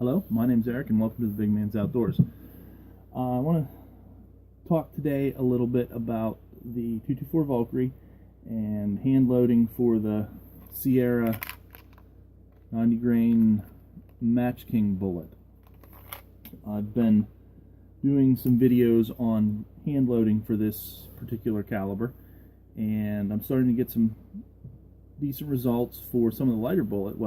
Hello, my name's Eric and welcome to the Big Man's Outdoors. I want to talk today a little bit about the 224 Valkyrie and hand loading for the Sierra 90 grain MatchKing bullet. I've been doing some videos on hand loading for this particular caliber, and I'm starting to get some decent results for some of the lighter bullet,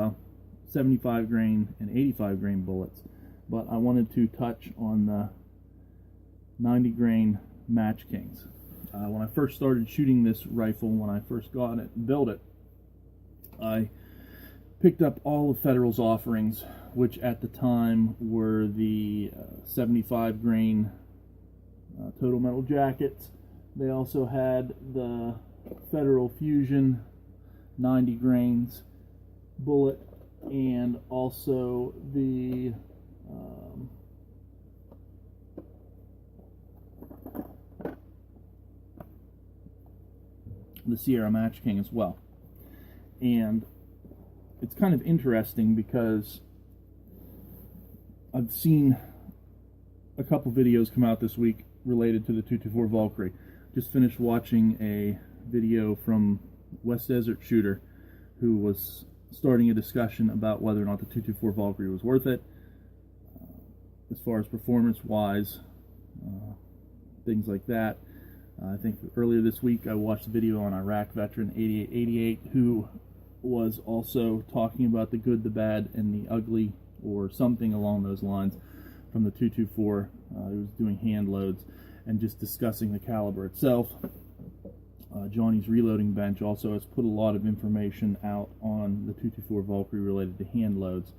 75 grain and 85 grain bullets, but I wanted to touch on the 90 grain MatchKings. When I first started shooting this rifle, when I first got it and built it, I picked up all of Federal's offerings, which at the time were the 75 grain total metal jackets. They also had the Federal Fusion 90 grains bullet, and also the Sierra MatchKing as well. And it's kind of interesting because I've seen a couple videos come out this week related to the 224 Valkyrie. Just finished watching a video from West Desert Shooter, who was starting a discussion about whether or not the 224 Valkyrie was worth it, as far as performance-wise, things like that. I think earlier this week I watched a video on Iraq veteran 8888, who was also talking about the good, the bad, and the ugly, or something along those lines, from the 224. He was doing hand loads and just discussing the caliber itself. Johnny's Reloading Bench also has put a lot of information out on the 224 Valkyrie related to hand loads.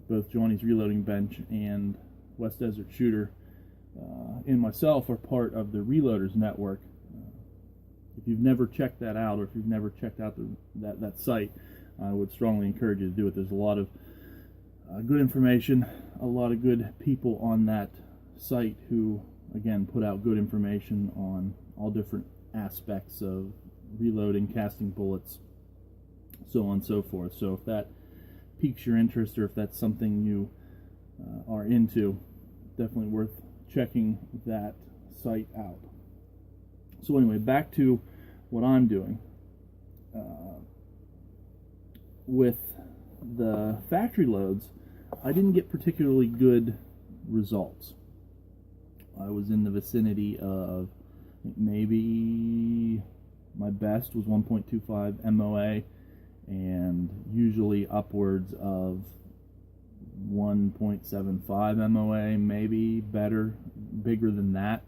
Both Johnny's Reloading Bench and West Desert Shooter and myself are part of the Reloaders Network. If you've never checked that out, or if you've never checked out that site, I would strongly encourage you to do it. There's a lot of good information, a lot of good people on that site who, again, put out good information on all different aspects of reloading, casting bullets, so on and so forth. So if that piques your interest, or if that's something you are into, definitely worth checking that site out. So anyway, back to what I'm doing. With the factory loads, I didn't get particularly good results. I was in the vicinity of, maybe my best was 1.25 MOA, and usually upwards of 1.75 MOA, maybe bigger than that.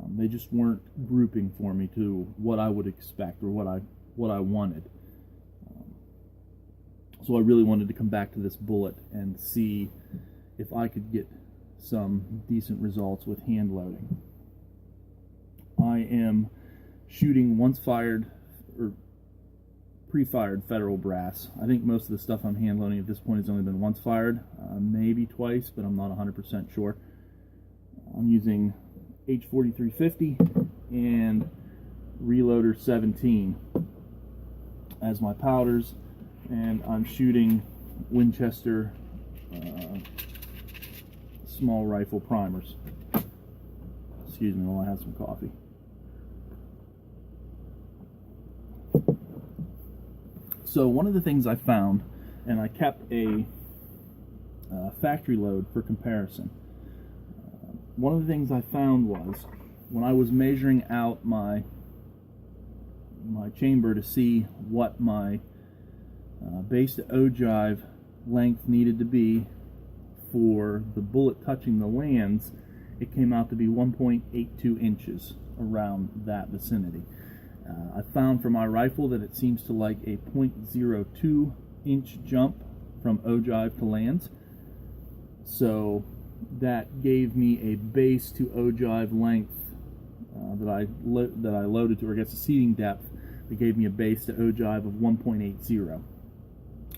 They just weren't grouping for me to what I would expect, or what I wanted. So I really wanted to come back to this bullet and see if I could get some decent results with hand loading. I am shooting once fired, or pre-fired Federal brass. I think most of the stuff I'm hand loading at this point has only been once fired, maybe twice, but I'm not 100% sure. I'm using H4350 and Reloder-17 as my powders, and I'm shooting Winchester small rifle primers. Excuse me while I have some coffee. So one of the things I found, and I kept a factory load for comparison. One of the things I found was, when I was measuring out my chamber to see what my base to ogive length needed to be for the bullet touching the lands, it came out to be 1.82 inches, around that vicinity. I found for my rifle that it seems to like a 0.02 inch jump from ogive to lands. So that gave me a base to ogive length that I loaded to, or I guess a seating depth, that gave me a base to ogive of 1.80.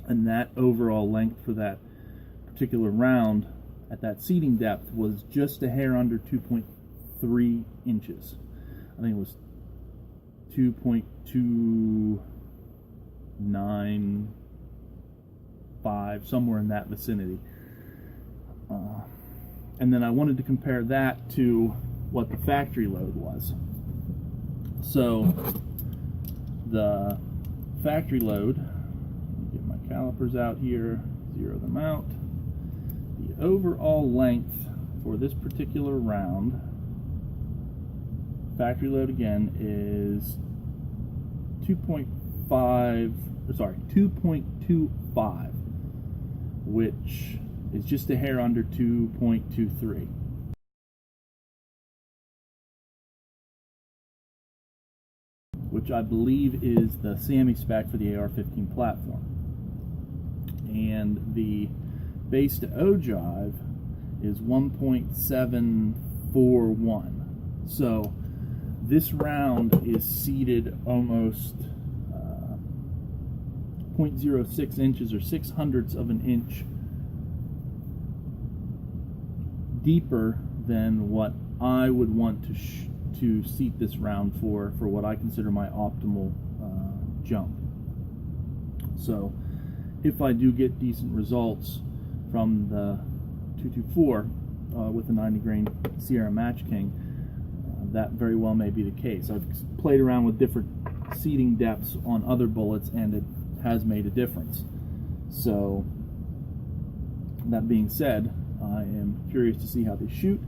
And that overall length for that particular round at that seating depth was just a hair under 2.3 inches. I think it was 2.295 75, somewhere in that vicinity. And then I wanted to compare that to what the factory load was. So the factory load, get my calipers out here, zero them out. The overall length for this particular round, factory load again, is 2.25, which is just a hair under 2.23. Which I believe is the Mil-spec for the AR-15 platform. And the base to ogive is 1.741. So this round is seated almost 0.06 inches or 0.06 of an inch deeper than what I would want to seat this round for what I consider my optimal jump. So if I do get decent results from the 224 with the 90 grain Sierra MatchKing, that very well may be the case. I've played around with different seating depths on other bullets and it has made a difference. So that being said, I am curious to see how they shoot.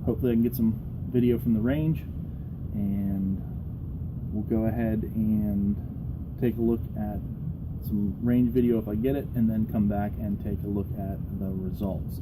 Hopefully I can get some video from the range, and we'll go ahead and take a look at some range video if I get it, and then come back and take a look at the results.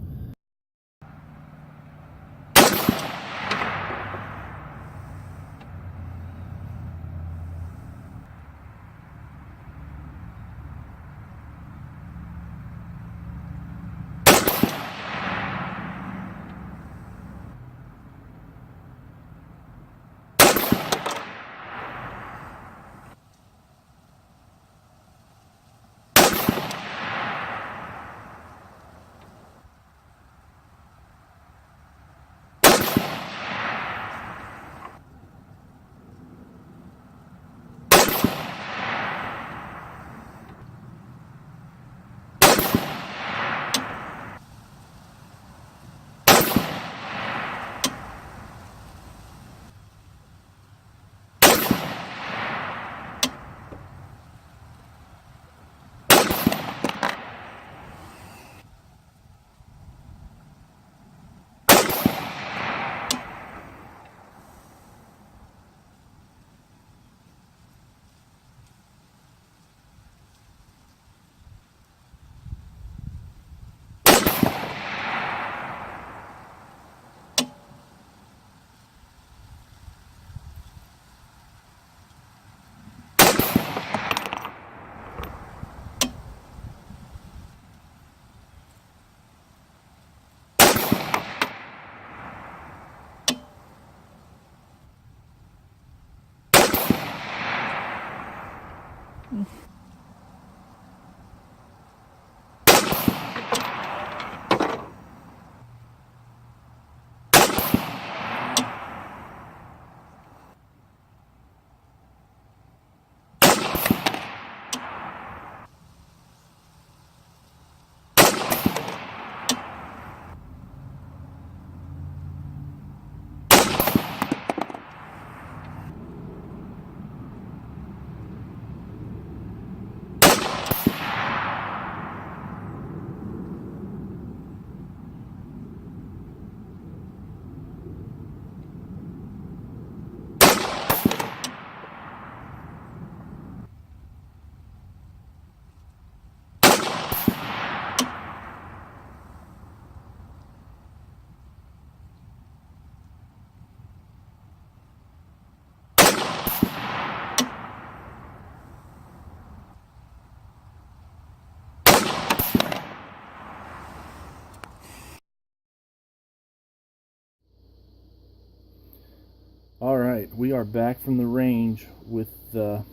Alright, we are back from the range with the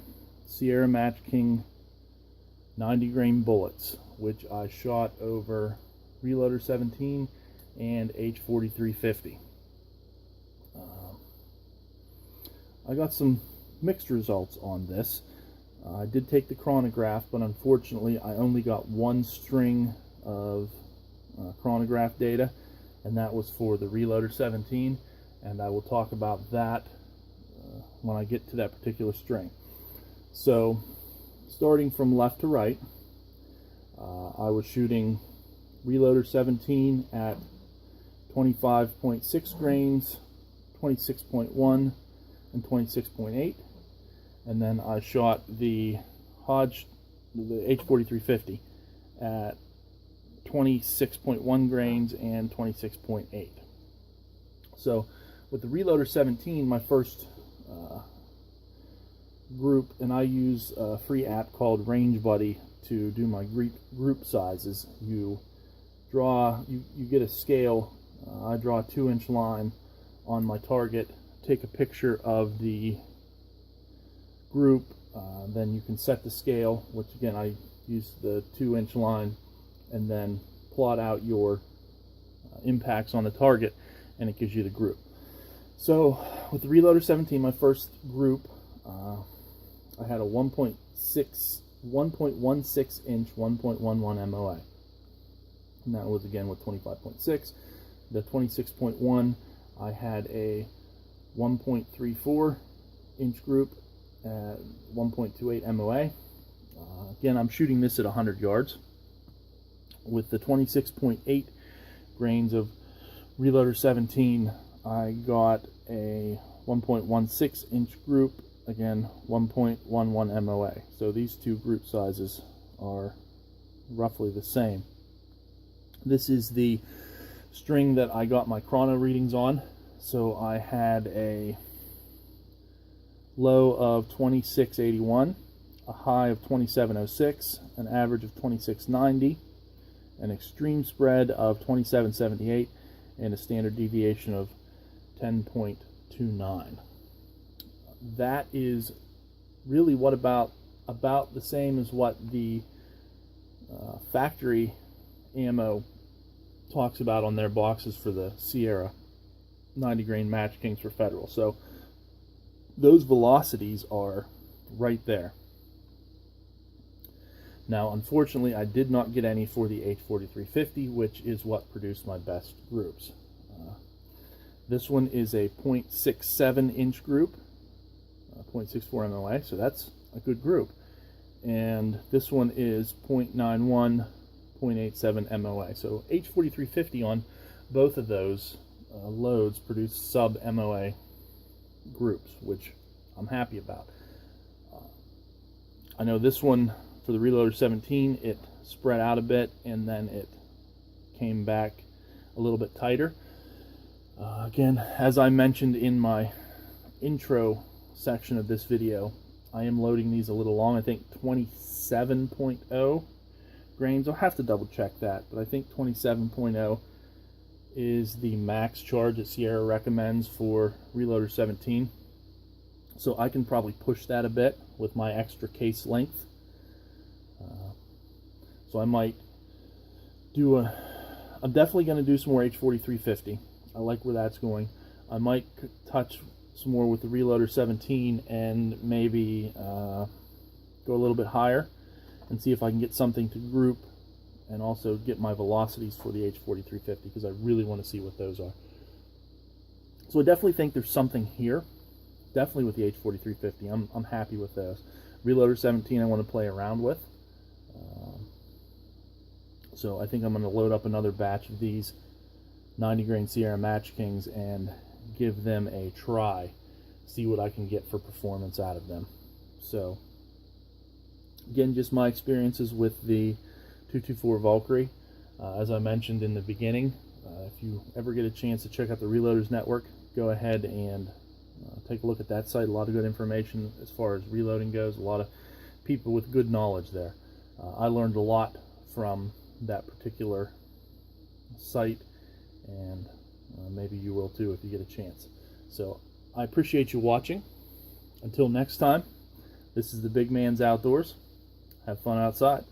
Sierra MatchKing 90 grain bullets, which I shot over Reloder-17 and H4350. I got some mixed results on this. I did take the chronograph, but unfortunately I only got one string of chronograph data, and that was for the Reloder-17, and I will talk about that when I get to that particular string. So starting from left to right, I was shooting Reloder-17 at 25.6 grains, 26.1, and 26.8, and then I shot the H4350 at 26.1 grains and 26.8. So with the Reloder-17, my first group, and I use a free app called Range Buddy to do my group sizes. You get a scale. I draw a 2-inch line on my target, take a picture of the group, then you can set the scale, which again I use the 2-inch line, and then plot out your impacts on the target, and it gives you the group. So with the Reloder-17, my first group, I had a 1.16 inch 1.11 MOA, and that was again with 25.6. The 26.1, I had a 1.34 inch group at 1.28 MOA. Again, I'm shooting this at 100 yards. With the 26.8 grains of Reloder-17, I got a 1.16 inch group, again 1.11 MOA. So these two group sizes are roughly the same. This is the string that I got my chrono readings on. So I had a low of 2681, a high of 2706, an average of 2690, an extreme spread of 2778, and a standard deviation of 10.29. That is really what about the same as what the factory ammo talks about on their boxes for the Sierra 90 grain MatchKings for Federal. So those velocities are right there. Now, unfortunately, I did not get any for the H4350, which is what produced my best groups. This one is a 0.67 inch group, 0.64 MOA, so that's a good group. And this one is 0.91, 0.87 MOA. So H4350 on both of those loads produce sub MOA groups, which I'm happy about. I know this one for the Reloder-17, it spread out a bit and then it came back a little bit tighter. Again, as I mentioned in my intro section of this video, I am loading these a little long. I think 27.0 grains. I'll have to double check that, but I think 27.0 is the max charge that Sierra recommends for Reloder-17. So I can probably push that a bit with my extra case length. So I might do I'm definitely going to do some more H4350. I like where that's going. I might touch some more with the Reloder-17 and maybe go a little bit higher and see if I can get something to group and also get my velocities for the H4350, because I really want to see what those are. So I definitely think there's something here. Definitely with the H4350. I'm happy with those. Reloder-17 I want to play around with. So I think I'm going to load up another batch of these 90 grain Sierra MatchKings and give them a try, see what I can get for performance out of them. So again, just my experiences with the 224 Valkyrie. As I mentioned in the beginning, if you ever get a chance to check out the Reloaders Network, go ahead and take a look at that site. A lot of good information as far as reloading goes. A lot of people with good knowledge there. I learned a lot from that particular site, and maybe you will too if you get a chance. So I appreciate you watching. Until next time, this is the Big Man's Outdoors. Have fun outside.